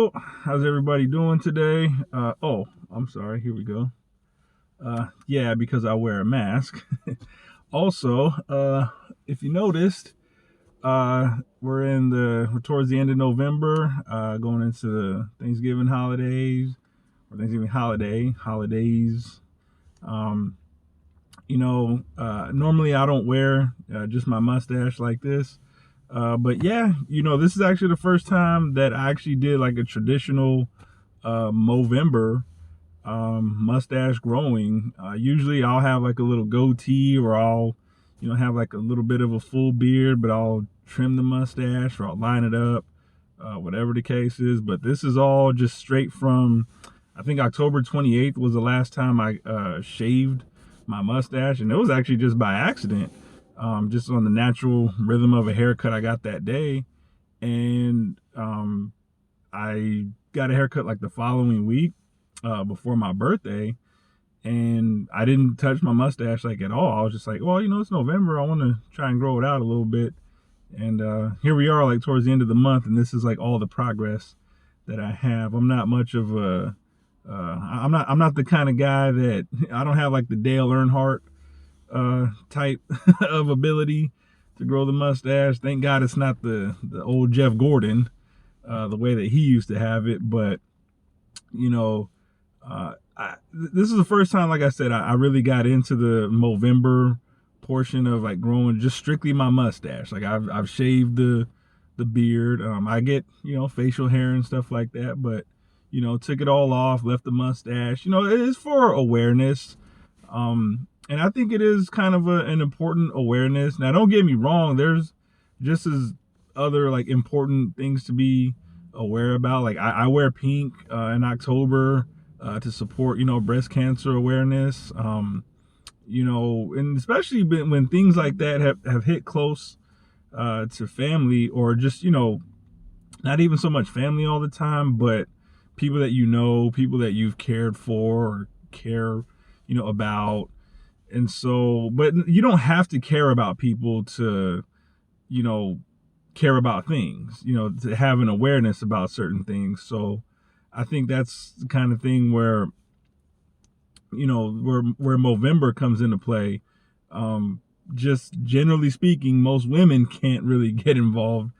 So, how's everybody doing today? Oh, I'm sorry. Here we go. Yeah, because I wear a mask. Also, if you noticed, we're towards the end of November, going into the Thanksgiving holidays or Thanksgiving holidays. Um, Normally I don't wear just my mustache like this. But yeah, this is actually the first time that I actually did like a traditional Movember mustache growing. Usually I'll have like a little goatee, or I'll, have like a little bit of a full beard, but I'll trim the mustache or I'll line it up, whatever the case is. But this is all just straight from, I think October 28th was the last time I shaved my mustache, and it was actually just by accident, just on the natural rhythm of a haircut I got that day. And I got a haircut like the following week, before my birthday, and I didn't touch my mustache like at all. I was just like, well, it's November. I want to try and grow it out a little bit. And here we are, like towards the end of the month, and this is like all the progress that I have. I'm not much of a I'm not the kind of guy that I don't have like the Dale Earnhardt type of ability to grow the mustache. Thank God it's not the old Jeff Gordon, the way that he used to have it. But you know, this is the first time, like I said, I really got into the Movember portion of like growing just strictly my mustache. Like I've shaved the beard. I get facial hair and stuff like that, but took it all off, left the mustache. It is for awareness, and I think it is kind of an important awareness. Now, don't get me wrong. There's just as other like important things to be aware about. Like I wear pink in October to support breast cancer awareness. And especially when things like that have hit close to family, or just not even so much family all the time, but people that people that you've cared for or care about. And so, but you don't have to care about people to care about things, to have an awareness about certain things. So I think that's the kind of thing where where Movember comes into play. Just generally speaking, most women can't really get involved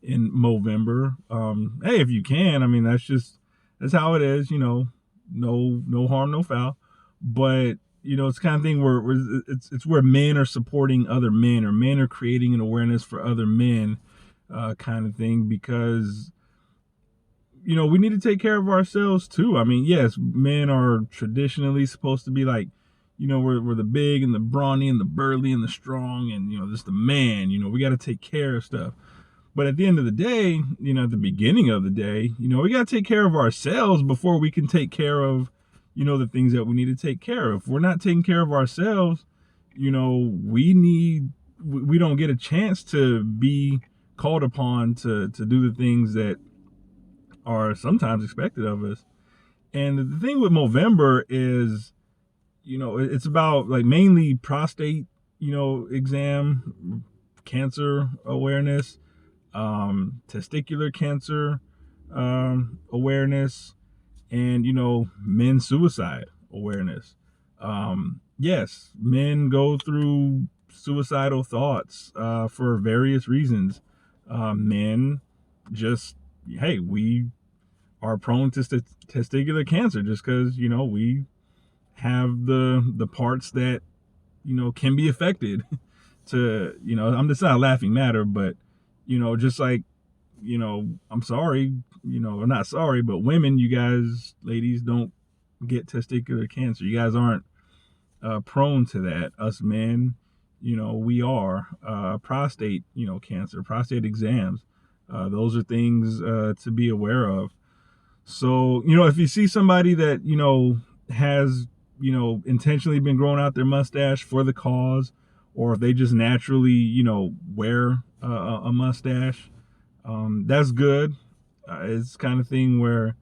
in Movember. Hey, if you can, I mean, that's how it is. No harm, no foul. But it's kind of thing where it's where men are supporting other men, or men are creating an awareness for other men, kind of thing, because we need to take care of ourselves too. I mean, yes, men are traditionally supposed to be like, we're the big and the brawny and the burly and the strong, and just the man. We got to take care of stuff. But at the end of the day, at the beginning of the day, we got to take care of ourselves before we can take care of the things that we need to take care of. If we're not taking care of ourselves, we don't get a chance to be called upon to do the things that are sometimes expected of us. And the thing with Movember is, it's about like mainly prostate, exam, cancer awareness, testicular cancer awareness, and men's suicide awareness. Yes, men go through suicidal thoughts for various reasons. Men just, hey, we are prone to testicular cancer just because we have the parts that can be affected to I'm just not a laughing matter, but just like I'm sorry, I'm not sorry, but women, you guys, ladies, don't get testicular cancer. You guys aren't prone to that. Us men, we are. Prostate cancer, prostate exams, those are things to be aware of. So if you see somebody that has intentionally been growing out their mustache for the cause, or if they just naturally wear a mustache, that's good. It's kind of thing where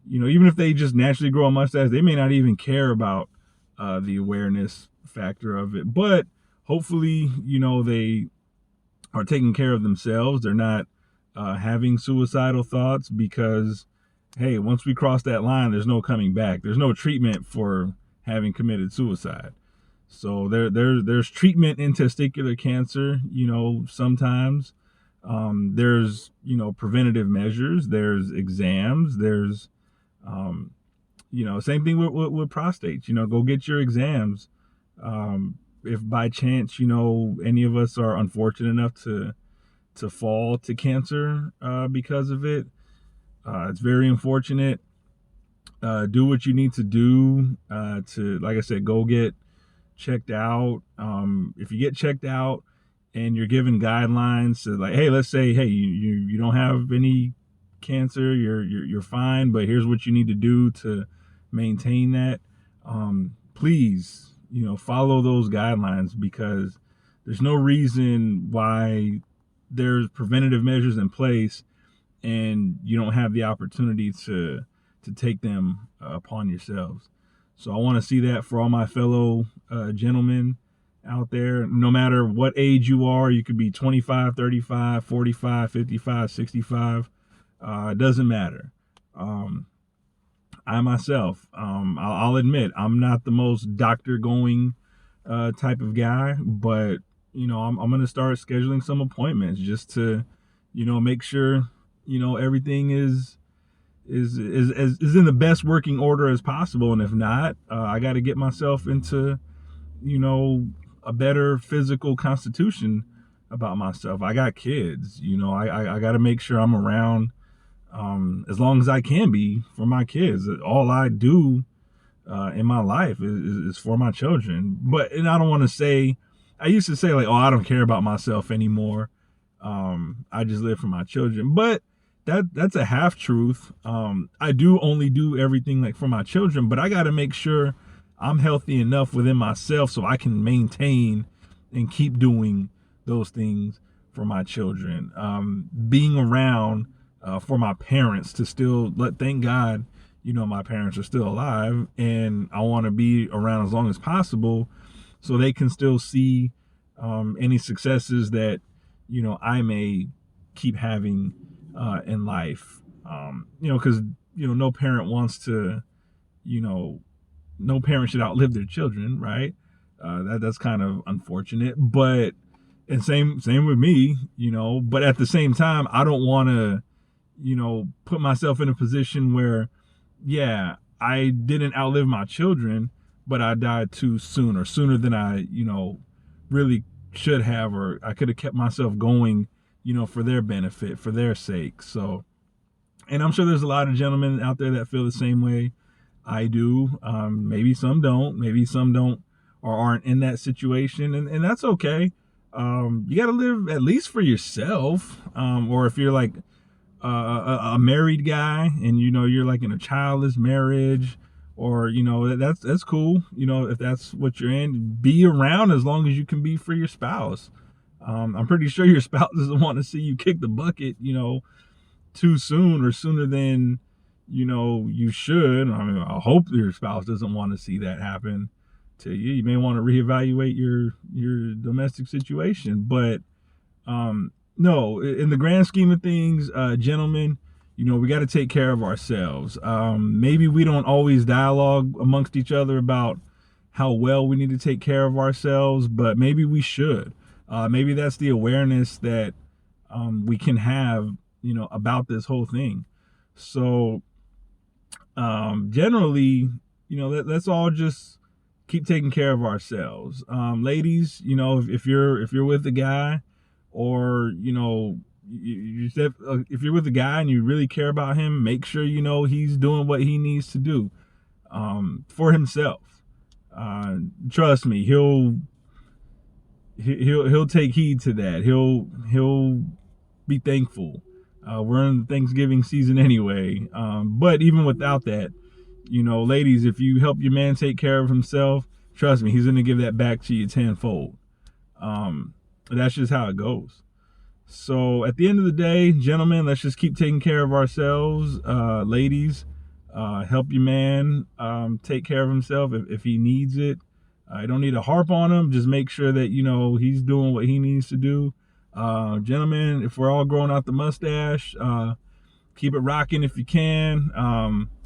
even if they just naturally grow a mustache, they may not even care about the awareness factor of it. But hopefully they are taking care of themselves. They're not having suicidal thoughts because hey, once we cross that line, there's no coming back. There's no treatment for having committed suicide. So there's treatment in testicular cancer. Sometimes there's preventative measures. There's exams. There's same thing with prostate. Go get your exams. If by chance any of us are unfortunate enough to fall to cancer because of it, it's very unfortunate. Do what you need to do to, like I said, go get checked out. If you get checked out and you're given guidelines to, like, hey, let's say, hey, you don't have any cancer, you're fine, but here's what you need to do to maintain that. Please, follow those guidelines, because there's no reason why there's preventative measures in place and you don't have the opportunity to take them upon yourselves. So I want to see that for all my fellow gentlemen out there. No matter what age you are, you could be 25, 35, 45, 55, 65. It doesn't matter. I myself, I'll admit, I'm not the most doctor going type of guy, but I'm going to start scheduling some appointments just to make sure everything is in the best working order as possible. And if not, I got to get myself into a better physical constitution about myself. I got kids. I got to make sure I'm around as long as I can be for my kids. All I do in my life is for my children. And I don't want to say, I used to say, like, oh, I don't care about myself anymore. I just live for my children. But that's a half truth. I do only do everything like for my children, but I got to make sure I'm healthy enough within myself so I can maintain and keep doing those things for my children. Being around for my parents to still thank God, my parents are still alive, and I want to be around as long as possible so they can still see any successes that, I may keep having in life. Because, no parent wants to, no parent should outlive their children, right? That's kind of unfortunate, but, and same with me, but at the same time, I don't want to, put myself in a position where, yeah, I didn't outlive my children, but I died too soon, or sooner than I, really should have, or I could have kept myself going, for their benefit, for their sake. So, and I'm sure there's a lot of gentlemen out there that feel the same way I do. Maybe some don't or aren't in that situation, and that's okay. You got to live at least for yourself. Or if you're like a married guy and you're like in a childless marriage, or that's cool. If that's what you're in, be around as long as you can be for your spouse. I'm pretty sure your spouse doesn't want to see you kick the bucket, too soon, or sooner than you should. I mean, I hope your spouse doesn't want to see that happen to you. You may want to reevaluate your domestic situation. But no, in the grand scheme of things, gentlemen, we got to take care of ourselves. Maybe we don't always dialogue amongst each other about how well we need to take care of ourselves, but maybe we should. Maybe that's the awareness that we can have, about this whole thing. So generally, let's all just keep taking care of ourselves. Ladies, if you're with a guy, or if you're with a guy and you really care about him, make sure he's doing what he needs to do for himself. Trust me, he'll take heed to that. He'll be thankful. We're in Thanksgiving season anyway. But even without that, ladies, if you help your man take care of himself, trust me, he's going to give that back to you tenfold. That's just how it goes. So at the end of the day, gentlemen, let's just keep taking care of ourselves. Ladies, help your man take care of himself if he needs it. You don't need to harp on him. Just make sure that he's doing what he needs to do. Gentlemen, if we're all growing out the mustache, keep it rocking if you can.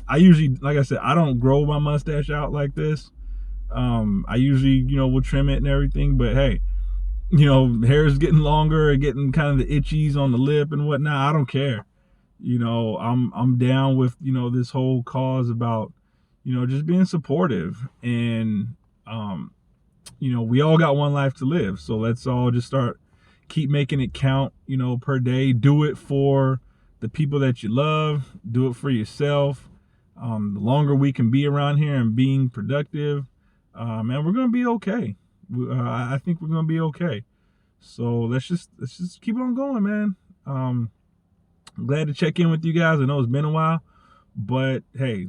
I usually, like I said, I don't grow my mustache out like this. I usually, will trim it and everything, but hey, hair is getting longer, getting kind of the itchies on the lip and whatnot. I don't care. I'm down with, this whole cause about, just being supportive. And we all got one life to live, so let's all just keep making it count, per day. Do it for the people that you love, do it for yourself. The longer we can be around here and being productive, man, we're gonna be okay. I think we're gonna be okay. So let's just keep on going, man. I'm glad to check in with you guys. I know it's been a while, but hey,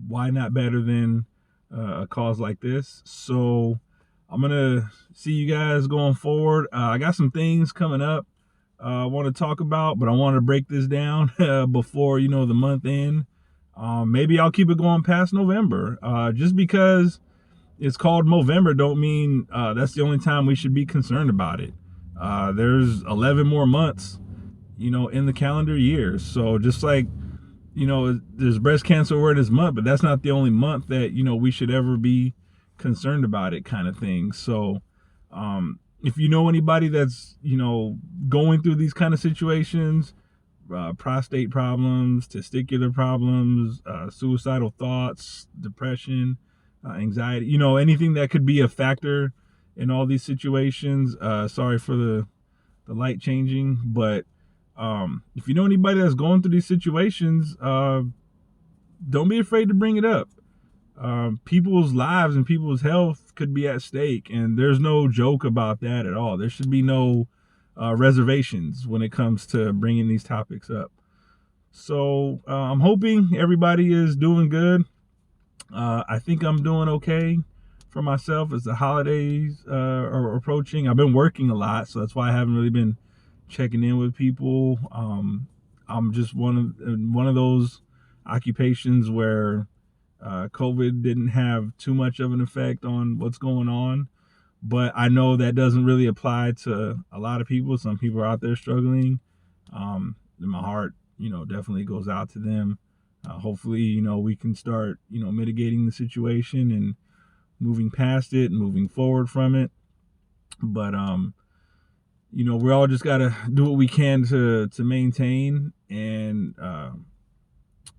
why not better than a cause like this? So I'm gonna see you guys going forward. I got some things coming up I want to talk about, but I want to break this down before the month end. Maybe I'll keep it going past November. Just because it's called Movember don't mean that's the only time we should be concerned about it. There's 11 more months, in the calendar year. So just like, there's breast cancer awareness month, but that's not the only month that, we should ever be concerned about it, kind of thing. So if you know anybody that's, going through these kind of situations, prostate problems, testicular problems, suicidal thoughts, depression, anxiety, anything that could be a factor in all these situations. Sorry for the light changing, but if you know anybody that's going through these situations, don't be afraid to bring it up. People's lives and people's health could be at stake, and there's no joke about that at all. There should be no reservations when it comes to bringing these topics up. So I'm hoping everybody is doing good. I think I'm doing okay for myself as the holidays are approaching. I've been working a lot, so that's why I haven't really been checking in with people. I'm just one of those occupations where COVID didn't have too much of an effect on what's going on, but I know that doesn't really apply to a lot of people. Some people are out there struggling. And my heart, definitely goes out to them. Hopefully, we can start, mitigating the situation and moving past it and moving forward from it. But, we all just got to do what we can to maintain. And,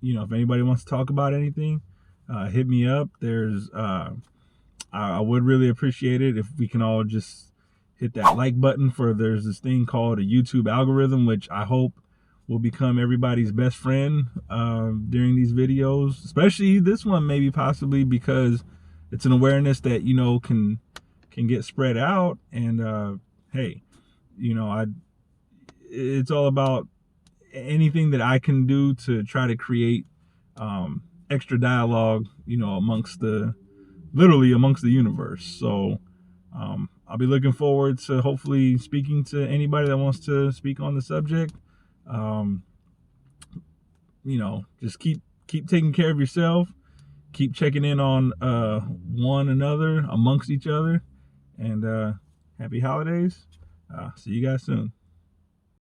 if anybody wants to talk about anything, hit me up. I would really appreciate it if we can all just hit that like button. There's this thing called a YouTube algorithm, which I hope will become everybody's best friend during these videos, especially this one, maybe possibly because it's an awareness that, can get spread out. And hey, it's all about anything that I can do to try to create extra dialogue, amongst the universe. So I'll be looking forward to hopefully speaking to anybody that wants to speak on the subject. Just keep taking care of yourself, keep checking in on one another amongst each other, and happy holidays. See you guys soon.